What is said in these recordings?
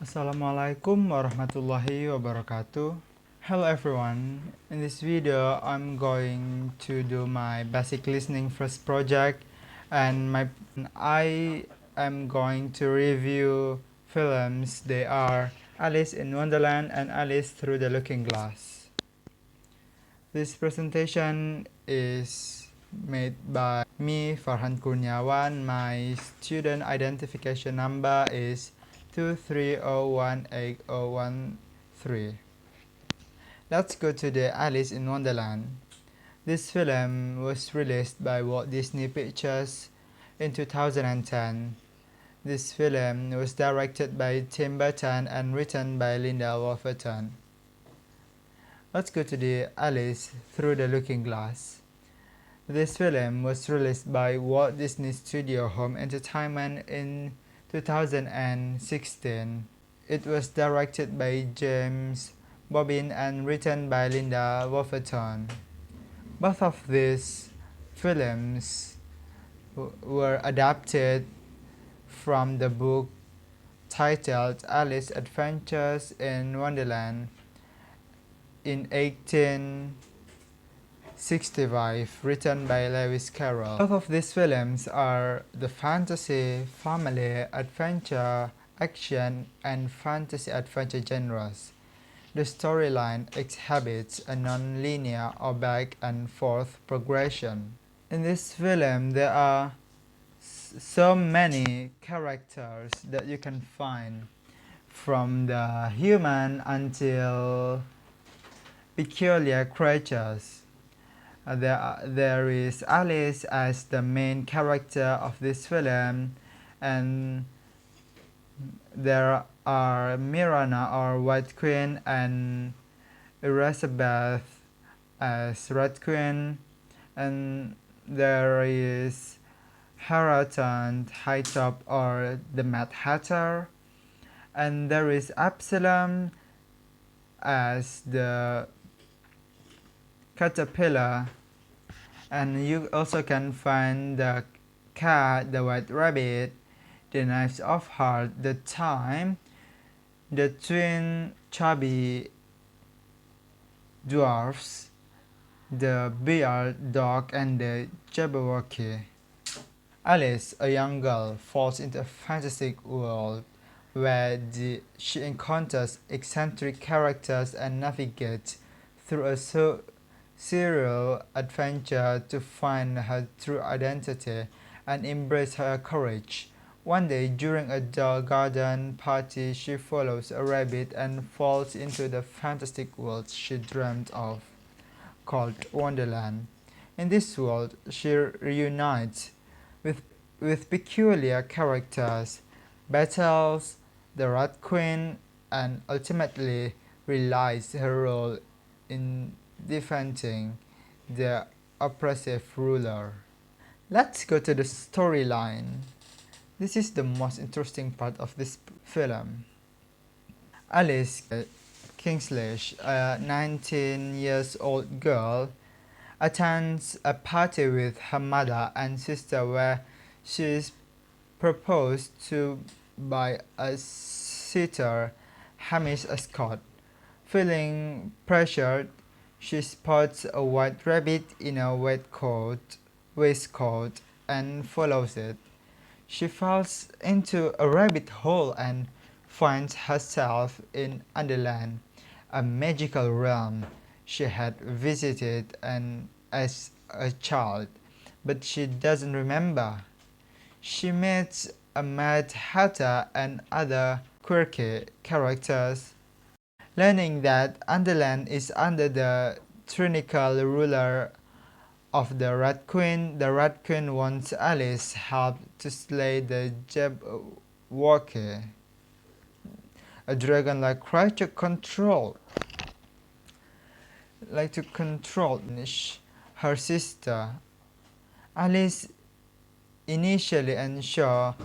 Assalamualaikum warahmatullahi wabarakatuh. Hello everyone. In this video, I'm going to do my basic listening first project, and I am going to review films. They are Alice in Wonderland and Alice Through the Looking Glass. This presentation is made by me, Farhan Kurniawan. My student identification number is 230180113. Let's go to the Alice in Wonderland. This film was released by Walt Disney Pictures in 2010. This film was directed by Tim Burton and written by Linda Wolverton. Let's go to the Alice Through the Looking Glass. This film was released by Walt Disney Studio Home Entertainment in 2016. It was directed by James Bobbin and written by Linda Wolverton. Both of these films were adapted from the book titled Alice Adventures in Wonderland in 1865, written by Lewis Carroll. Both of these films are the fantasy, family, adventure, action, and fantasy adventure genres. The storyline exhibits a non-linear or back and forth progression. In this film, there are so many characters that you can find, from the human until peculiar creatures. There is Alice as the main character of this film, and there are Mirana or White Queen and Elizabeth as Red Queen, and there is Harriet High Top or the Mad Hatter, and there is Absalom as the caterpillar, and you also can find the cat, the white rabbit, the knives of heart, the thyme, the twin chubby dwarfs, the bear dog, and the jabberwocky. Alice, a young girl, falls into a fantastic world where she encounters eccentric characters and navigates through a serial adventure to find her true identity and embrace her courage. One day, during a garden party, she follows a rabbit and falls into the fantastic world she dreamed of, called Wonderland. In this world, she reunites with peculiar characters, battles the Rat Queen, and ultimately realizes her role in defending the oppressive ruler. Let's go to the storyline. This is the most interesting part of this film. Alice Kingsley, a 19 years old girl, attends a party with her mother and sister where she is proposed to by a suitor, Hamish Scott. Feeling pressured, she spots a white rabbit in a waistcoat and follows it. She falls into a rabbit hole and finds herself in Underland, a magical realm she had visited as a child, but she doesn't remember. She meets a Mad Hatter and other quirky characters, learning that Underland is under the tyrannical ruler of the Rat Queen. The Rat Queen wants Alice help to slay the Jabberwocky, a dragon-like creature to control her sister. Alice, initially unsure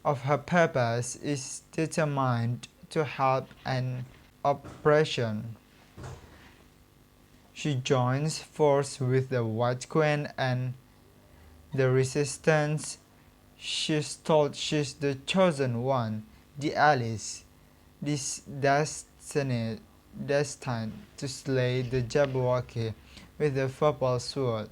of her purpose, is determined to help an oppression. She joins forces with the White Queen and the Resistance. She's told she's the chosen one, the Alice, this destined to slay the Jabberwocky with the purple sword.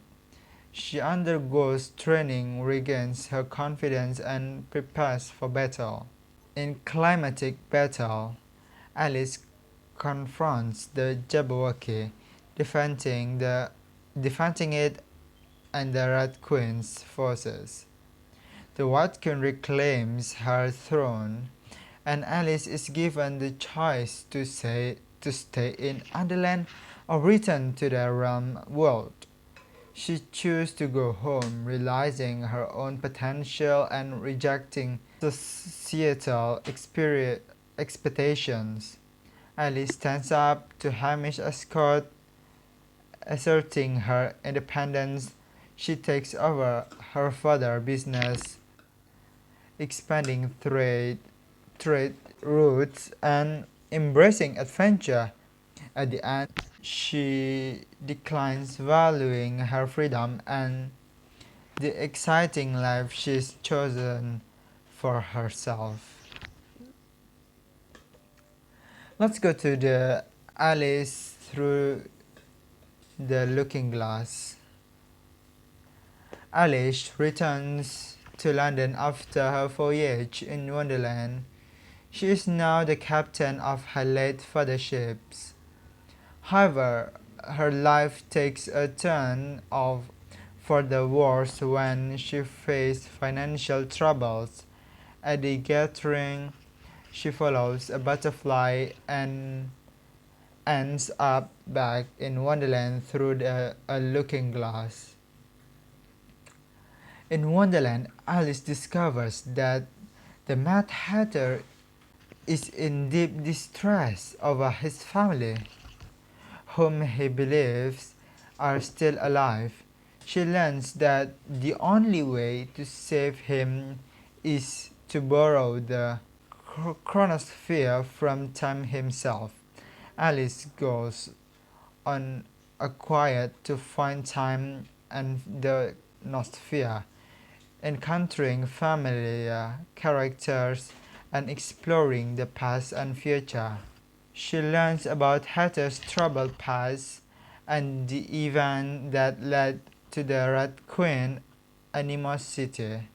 She undergoes training, regains her confidence, and prepares for battle. In climatic battle, Alice confronts the Jabberwocky, defending the defending it and the Red Queen's forces. The White Queen reclaims her throne, and Alice is given the choice to stay in Underland or return to the realm world. She chooses to go home, realizing her own potential and rejecting societal expectations. Alice stands up to Hamish Ascot, asserting her independence. She takes over her father's business, expanding trade routes and embracing adventure. At the end, she declines valuing her freedom and the exciting life she's chosen for herself. Let's go to the Alice through the looking glass. Alice returns to London after her voyage in Wonderland. She is now the captain of her late father's ships. However, her life takes a turn for the worse when she faces financial troubles. At the gathering, she follows a butterfly and ends up back in Wonderland through a looking glass. In Wonderland, Alice discovers that the Mad Hatter is in deep distress over his family, whom he believes are still alive. She learns that the only way to save him is to borrow the chronosphere from Time himself. Alice goes on a quiet to find Time and the Nosphere, encountering familiar characters and exploring the past and future. She learns about Hatter's troubled past and the event that led to the Red Queen animosity.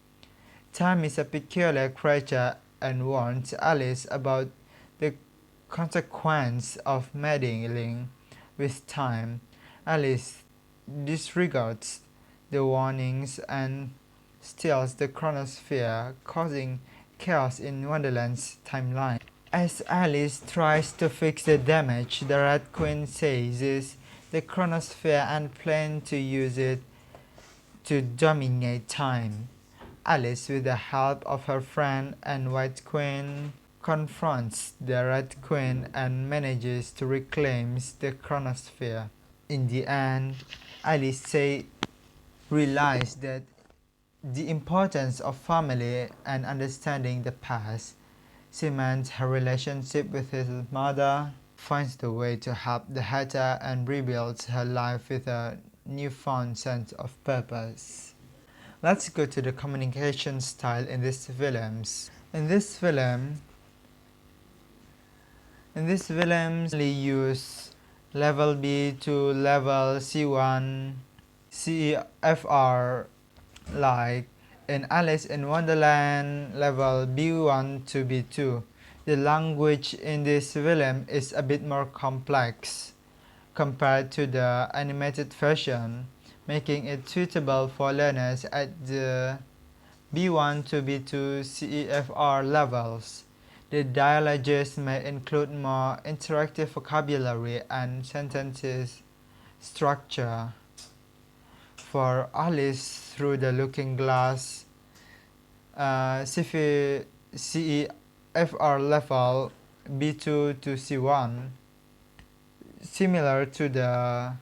Time is a peculiar creature and warns Alice about the consequence of meddling with time. Alice disregards the warnings and steals the chronosphere, causing chaos in Wonderland's timeline. As Alice tries to fix the damage, the Red Queen seizes the chronosphere and plans to use it to dominate time. Alice, with the help of her friend and White Queen, confronts the Red Queen and manages to reclaim the chronosphere. In the end, Alice realized that the importance of family and understanding the past cements her relationship with his mother, finds the way to help the Hatter, and rebuilds her life with a newfound sense of purpose. Let's go to the communication style in this films. In this films, only use level B to level C1 CEFR, like in Alice in Wonderland level B1 to B2. The language in this film is a bit more complex compared to the animated version, making it suitable for learners at the B1 to B2 CEFR levels. The dialogues may include more interactive vocabulary and sentences structure. For Alice through the looking glass, CEFR level B2 to C1, similar to the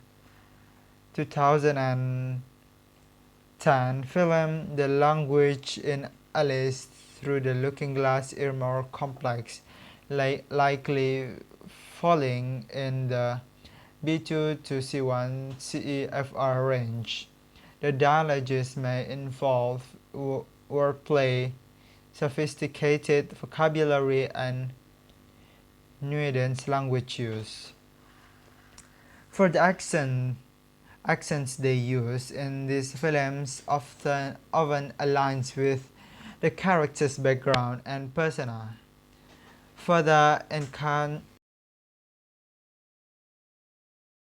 2010 film. The language in Alice through the looking glass is more complex, likely falling in the B2 to C1 CEFR range. The dialogues may involve wordplay, sophisticated vocabulary, and nuanced language use. For the accents they use in these films often aligns with the character's background and persona, further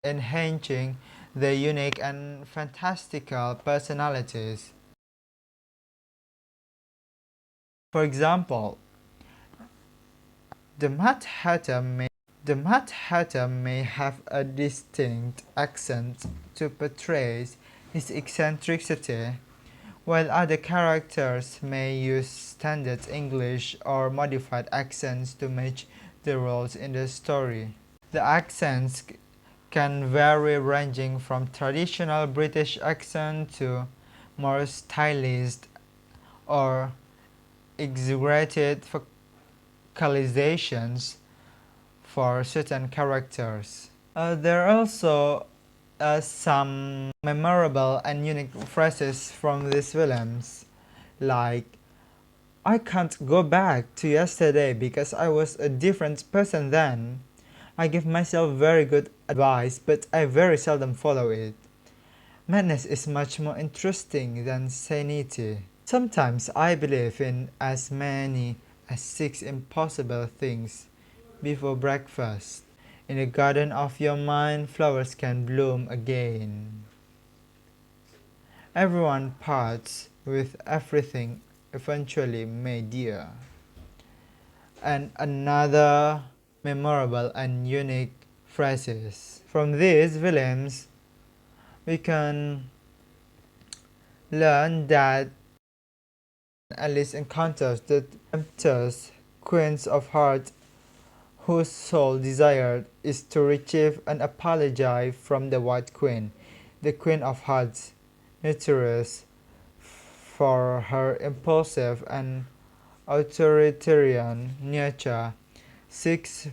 enhancing their unique and fantastical personalities. For example, the Mad Hatter may have a distinct accent to portray his eccentricity, while other characters may use standard English or modified accents to match the roles in the story. The accents can vary, ranging from traditional British accent to more stylized or exaggerated vocalizations for certain characters. There are also some memorable and unique phrases from these films, like "I can't go back to yesterday because I was a different person then. I give myself very good advice, but I very seldom follow it. Madness is much more interesting than sanity. Sometimes I believe in as many as 6 impossible things before breakfast. In the garden of your mind, flowers can bloom again. Everyone parts with everything eventually, my dear." And another memorable and unique phrases. From these films, we can learn that Alice encounters the temptress, Queen of Hearts, whose sole desire is to retrieve an apology from the White Queen. The Queen of Hearts, notorious for her impulsive and authoritarian nature, seeks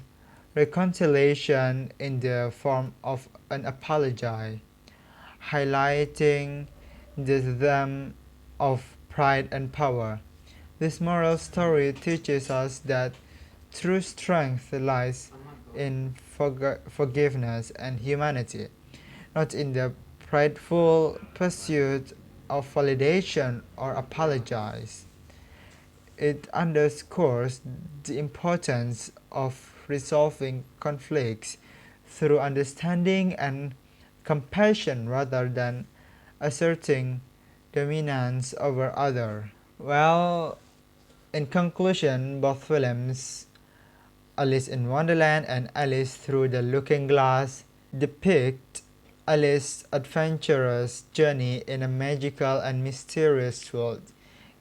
reconciliation in the form of an apology, highlighting the theme of pride and power. This moral story teaches us that true strength lies in forgiveness and humanity, not in the prideful pursuit of validation or apologies. It underscores the importance of resolving conflicts through understanding and compassion rather than asserting dominance over others. Well, in conclusion, both films, Alice in Wonderland and Alice Through the Looking Glass, depict Alice's adventurous journey in a magical and mysterious world.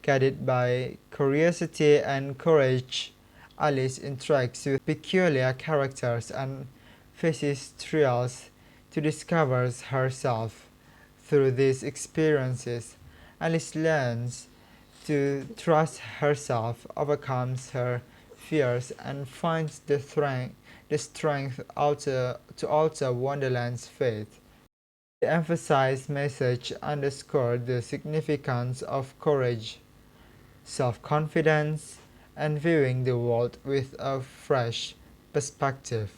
Guided by curiosity and courage, Alice interacts with peculiar characters and faces trials to discover herself. Through these experiences, Alice learns to trust herself, overcomes her fears, and finds the strength to alter Wonderland's fate. The emphasized message underscored the significance of courage, self-confidence, and viewing the world with a fresh perspective.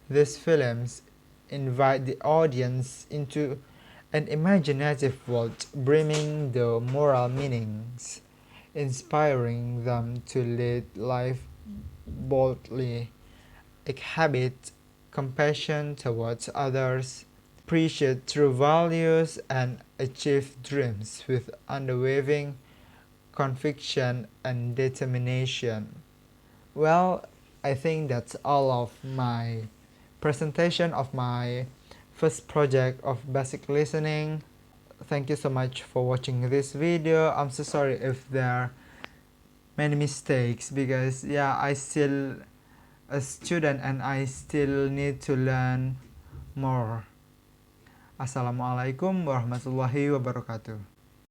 These films invite the audience into an imaginative world brimming the moral meanings, inspiring them to lead life boldly, exhibit compassion towards others, appreciate true values, and achieve dreams with unwavering conviction and determination. Well, I think that's all of my presentation of my first project of basic listening. Thank you so much for watching this video. I'm so sorry if there are many mistakes because yeah, I still a student and I still need to learn more. Assalamualaikum warahmatullahi wabarakatuh.